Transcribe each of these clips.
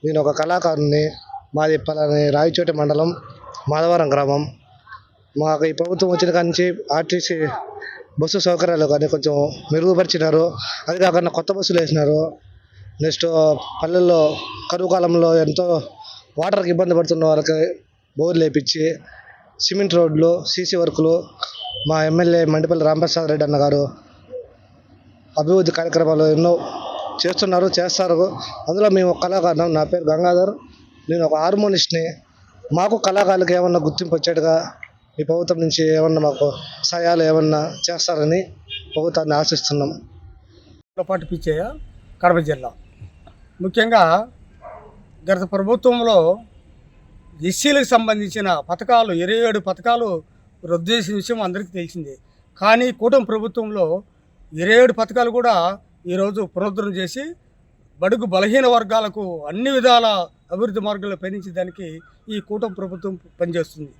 నేను ఒక కళాకారుని. మాది పలాని రాయచోటి మండలం మాధవరం గ్రామం. మాకు ఈ ప్రభుత్వం వచ్చిన కాడి నుంచి ఆర్టీసీ బస్సు సౌకర్యాలు కానీ కొంచెం మెరుగుపరిచినారు. అది కాకుండా కొత్త బస్సులు వేసినారు. నెక్స్ట్ పల్లెల్లో కరువు కాలంలో ఎంతో వాటర్కి ఇబ్బంది పడుతున్న వాళ్ళకి బోర్లు వేయించి సిమెంట్ రోడ్లు, సీసీ వర్కులు మా ఎమ్మెల్యే మండిపల్లి రాంప్రసాద్ రెడ్డి అన్న గారు అభివృద్ధి కార్యక్రమాలు ఎన్నో చేస్తారు. అందులో మేము కళాకారులం. నా పేరు గంగాధర్. నేను ఒక హార్మోనిస్ట్ని. మాకు కళాకారులకు ఏమన్నా గుర్తింపు వచ్చేట్టుగా ఈ ప్రభుత్వం నుంచి ఏమన్నా మాకు సహాయాలు ఏమన్నా చేస్తారని ప్రభుత్వాన్ని ఆశిస్తున్నాం. పాటు పిచ్చయ్య, కడప జిల్లా. ముఖ్యంగా గత ప్రభుత్వంలో ఎస్సీలకు సంబంధించిన పథకాలు 27 పథకాలు రద్దు చేసిన విషయం అందరికీ తెలిసిందే. కానీ కూటమి ప్రభుత్వంలో 27 పథకాలు కూడా ఈరోజు పునరుద్ధరణ చేసి బడుగు బలహీన వర్గాలకు అన్ని విధాల అభివృద్ధి మార్గాల్లో పయనించడానికి ఈ కూటమి ప్రభుత్వం పనిచేస్తుంది.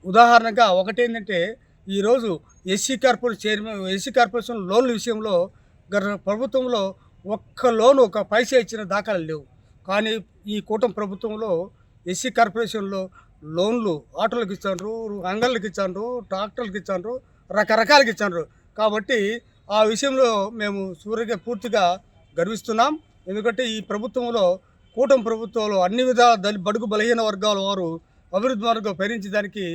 ఉదాహరణగా ఒకటేంటంటే ఈరోజు ఎస్సీ కార్పొరేషన్ లోన్ల విషయంలో గత ప్రభుత్వంలో ఒక్క లోను ఒక పైసా ఇచ్చిన దాఖలు లేవు. కానీ ఈ కూటమి ప్రభుత్వంలో ఎస్సీ కార్పొరేషన్లో లోన్లు ఆటోలకు ఇచ్చారు, అంగళ్ళకి ఇచ్చారు, ట్రాక్టర్లకు ఇచ్చారు, రకరకాలకి ఇచ్చారు. కాబట్టి ఆ విషయంలో మేము పూర్తిగా గర్విస్తున్నాం. ఎందుకంటే ఈ ప్రభుత్వంలో కూటమి ప్రభుత్వంలో అన్ని విధాల బడుగు బలహీన వర్గాల వారు అభివృద్ధి మార్గం పయనించడానికి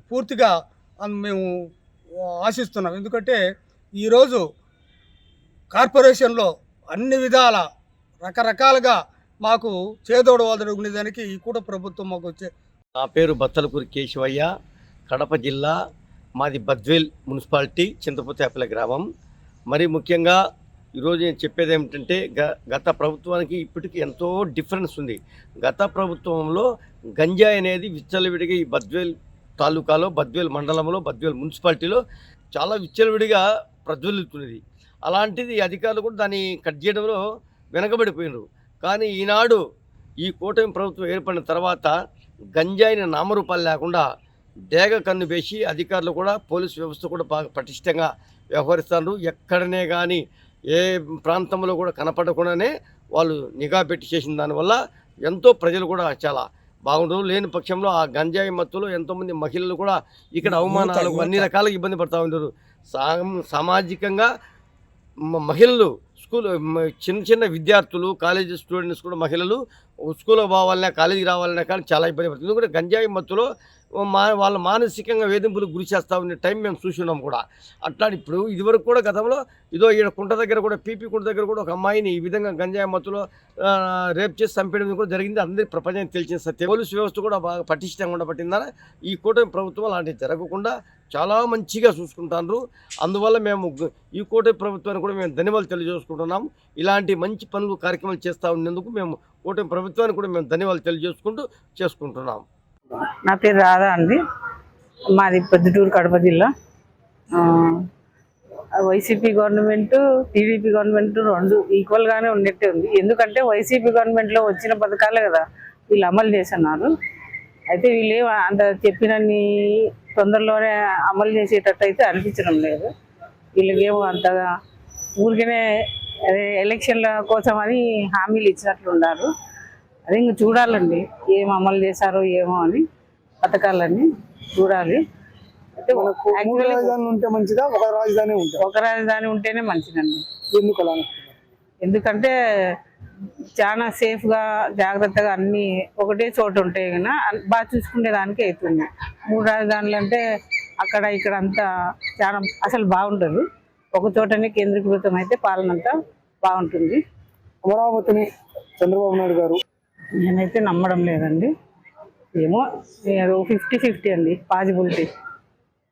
పూర్తిగా మేము ఆశిస్తున్నాం. ఎందుకంటే ఈరోజు కార్పొరేషన్లో అన్ని విధాల రకరకాలుగా మాకు చేదోడు వాదోడు ఉండేదానికి ఈ కూటమి ప్రభుత్వం మాకు వచ్చే. నా పేరు బత్తలకూరి కేశవయ్య, కడప జిల్లా. మాది బద్వేల్ మున్సిపాలిటీ, చింతపూతేపల్లి గ్రామం. మరి ముఖ్యంగా ఈరోజు నేను చెప్పేది ఏమిటంటే గత ప్రభుత్వానికి ఇప్పటికీ ఎంతో డిఫరెన్స్ ఉంది. గత ప్రభుత్వంలో గంజాయి అనేది విచ్చలవిడిగా ఈ బద్వేల్ తాలూకాలో, బద్వేల్ మండలంలో, బద్వేల్ మున్సిపాలిటీలో చాలా విచ్చలవిడిగా ప్రజ్వలితున్నది. అలాంటిది అధికారులు కూడా దాన్ని కట్ చేయడంలో వెనకబడిపోయినారు. కానీ ఈనాడు ఈ కూటమి ప్రభుత్వం ఏర్పడిన తర్వాత గంజాయిని నామరూపాలు లేకుండా డేగ కన్ను వేసి అధికారులు కూడా, పోలీసు వ్యవస్థ కూడా బాగా పటిష్టంగా వ్యవహరిస్తారు. ఎక్కడనే కానీ ఏ ప్రాంతంలో కూడా కనపడకుండానే వాళ్ళు నిఘా పెట్టి చేసిన దానివల్ల ఎంతో ప్రజలు కూడా చాలా బాగుంటారు. లేని పక్షంలో ఆ గంజాయి మత్తులో ఎంతోమంది మహిళలు కూడా ఇక్కడ అవమానాలకు అన్ని రకాలుగా ఇబ్బంది పడుతూ ఉంటారు. సామాజికంగా మహిళలు చిన్న విద్యార్థులు, కాలేజీ స్టూడెంట్స్ కూడా మహిళలు స్కూల్కి పోవాలన్నా, కాలేజీకి రావాలన్నా కానీ చాలా ఇబ్బంది పడుతుంది. ఎందుకంటే గంజాయి మత్తులో వాళ్ళు మానసికంగా వేధింపులకు గురి చేస్తూ ఉండే టైం మేము చూస్తున్నాం కూడా. అట్లా ఇప్పుడు ఇదివరకు కూడా గతంలో ఈడ కుంట దగ్గర కూడా, పీపీ కుంట దగ్గర కూడా ఒక అమ్మాయిని ఈ విధంగా గంజాయి మత్తులో రేప్ చేసి చంపేయడం కూడా జరిగింది. అందరికీ ప్రపంచానికి తెలిసిన సత్యం. పోలీసు వ్యవస్థ కూడా బాగా పటిష్టంగా ఉండబట్టిందని ఈ కూటమి ప్రభుత్వం అలాంటివి జరగకుండా చాలా మంచిగా చూసుకుంటారు. అందువల్ల మేము ఈ కూటమి ప్రభుత్వాన్ని కూడా మేము ధన్యవాదాలు తెలియజేసుకుంటున్నాం. ఇలాంటి మంచి పనులు కార్యక్రమాలు చేస్తూ ఉన్నందుకు మేము కూటమి ప్రభుత్వానికి కూడా మేము ధన్యవాదాలు చేసుకుంటున్నాం. నా పేరు రాధా అండి. మాది పొద్దుటూరు, కడప జిల్లా. వైసీపీ గవర్నమెంట్, టీడీపీ గవర్నమెంట్ రెండు ఈక్వల్గానే ఉన్నట్టే ఉంది. ఎందుకంటే వైసీపీ గవర్నమెంట్లో వచ్చిన పథకాలే కదా వీళ్ళు అమలు చేస్తున్నారు. అయితే వీళ్ళు అంత చెప్పినన్ని తొందరలోనే అమలు చేసేటట్టు అయితే అనిపించడం లేదు. వీళ్ళకేమో అంతగా ఊరికనే ఎలక్షన్ల కోసం అని హామీలు ఇచ్చినట్లు ఉన్నారు. అదే ఇంక చూడాలండి ఏం అమలు చేశారో ఏమో అని, పథకాలన్నీ చూడాలి. అయితే ఒక రాజధాని ఉంటేనే మంచిదండి. ఎందుకంటే చాలా సేఫ్గా, జాగ్రత్తగా అన్నీ ఒకటే చోట ఉంటాయి కన్నా బాగా చూసుకునే దానికి అవుతుంది. 3 రాజధానులు అంటే అక్కడ ఇక్కడ అంతా చాలా అసలు బాగుంటుంది. ఒక చోటనే కేంద్రీకృతం అయితే పాలన అంతా బాగుంటుంది. అమరావతిని చంద్రబాబు నాయుడు గారు నేనైతే నమ్మడం లేదండి. ఏమో 50-50 అండి పాజిబిలిటీ.